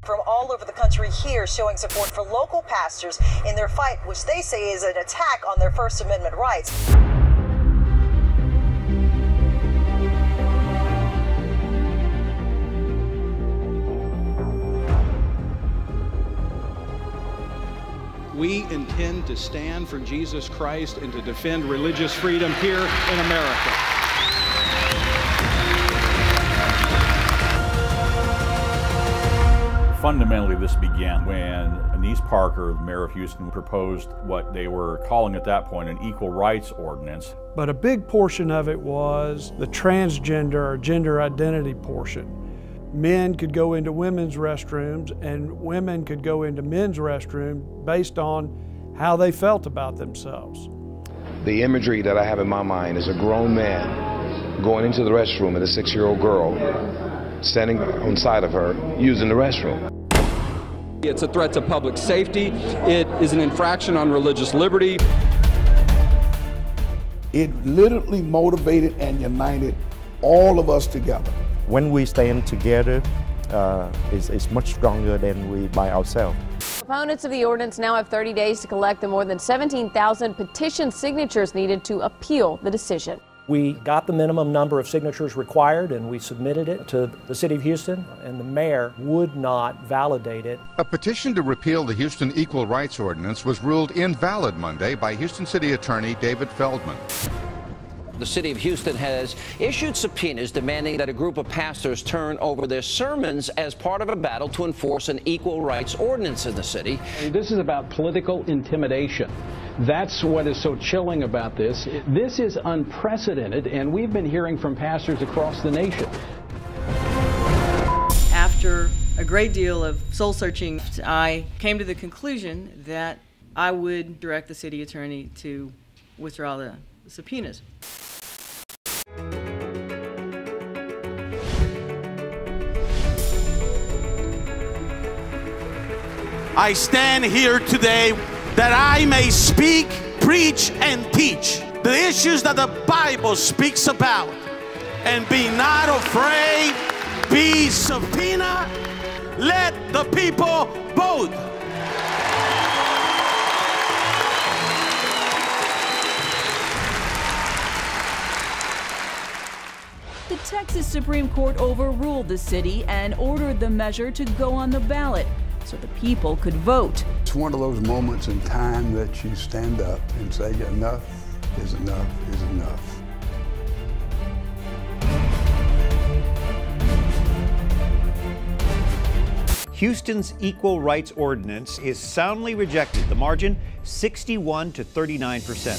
From all over the country here showing support for local pastors in their fight, which they say is an attack on their First Amendment rights. We intend to stand for Jesus Christ and to defend religious freedom here in America. Fundamentally, this began when Annise Parker, the mayor of Houston, proposed what they were calling at that point an equal rights ordinance. But a big portion of it was the transgender or gender identity portion. Men could go into women's restrooms and women could go into men's restrooms based on how they felt about themselves. The imagery that I have in my mind is a grown man going into the restroom and a 6-year-old girl standing on side of her using the restroom. It's a threat to public safety. It is an infraction on religious liberty. It literally motivated and united all of us together. When we stand together, it's much stronger than we by ourselves. Opponents of the ordinance now have 30 days to collect the more than 17,000 petition signatures needed to appeal the decision. We got the minimum number of signatures required and we submitted it to the City of Houston, and the mayor would not validate it. A petition to repeal the Houston Equal Rights Ordinance was ruled invalid Monday by Houston City Attorney David Feldman. The city of Houston has issued subpoenas demanding that a group of pastors turn over their sermons as part of a battle to enforce an equal rights ordinance in the city. This is about political intimidation. That's what is so chilling about this. This is unprecedented, and we've been hearing from pastors across the nation. After a great deal of soul searching, I came to the conclusion that I would direct the city attorney to withdraw the subpoenas. I stand here today that I may speak, preach, and teach the issues that the Bible speaks about, and be not afraid, be subpoena, let the people vote. The Texas Supreme Court overruled the city and ordered the measure to go on the ballot so the people could vote. It's one of those moments in time that you stand up and say enough is enough is enough. Houston's Equal Rights Ordinance is soundly rejected. The margin, 61 to 39%.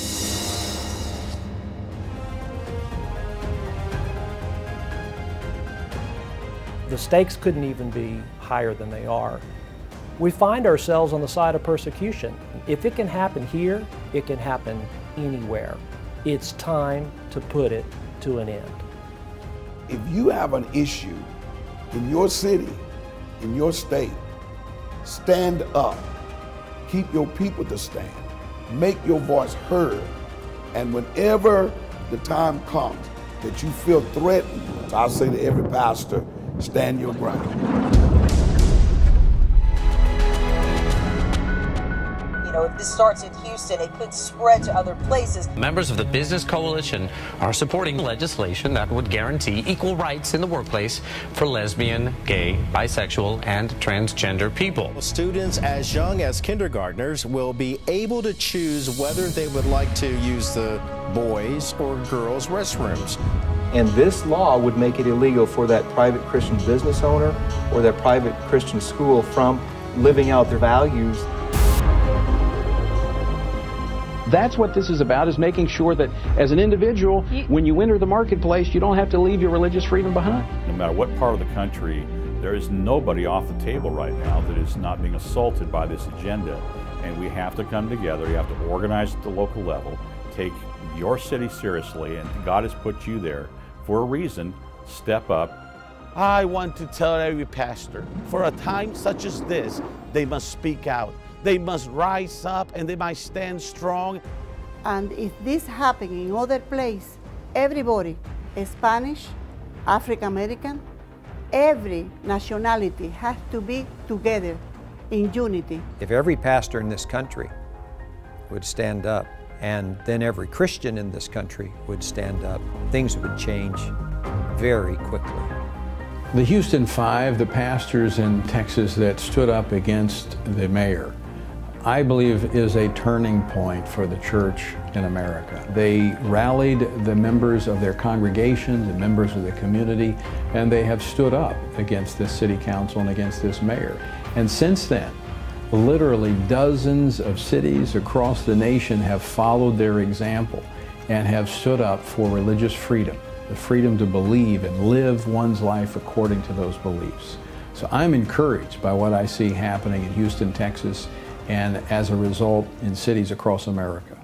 The stakes couldn't even be higher than they are. We find ourselves on the side of persecution. If it can happen here, it can happen anywhere. It's time to put it to an end. If you have an issue in your city, in your state, stand up. Keep your people to stand. Make your voice heard. And whenever the time comes that you feel threatened, I'll say to every pastor, stand your ground. You know, if this starts in Houston, it could spread to other places. Members of the Business Coalition are supporting legislation that would guarantee equal rights in the workplace for lesbian, gay, bisexual, and transgender people. Students as young as kindergartners will be able to choose whether they would like to use the boys' or girls' restrooms. And this law would make it illegal for that private Christian business owner or that private Christian school from living out their values. That's what this is about, is making sure that as an individual, when you enter the marketplace, you don't have to leave your religious freedom behind. No matter what part of the country, there is nobody off the table right now that is not being assaulted by this agenda. And we have to come together. You have to organize at the local level, take your city seriously, and God has put you there for a reason. Step up. I want to tell every pastor, for a time such as this, they must speak out. They must rise up and they must stand strong. And if this happens in other place, everybody, Spanish, African American, every nationality has to be together in unity. If every pastor in this country would stand up, and then every Christian in this country would stand up, things would change very quickly. The Houston Five, the pastors in Texas that stood up against the mayor, I believe is a turning point for the church in America. They rallied the members of their congregations and members of the community, and they have stood up against this city council and against this mayor. And since then, literally dozens of cities across the nation have followed their example and have stood up for religious freedom, the freedom to believe and live one's life according to those beliefs. So I'm encouraged by what I see happening in Houston, Texas, and as a result in cities across America.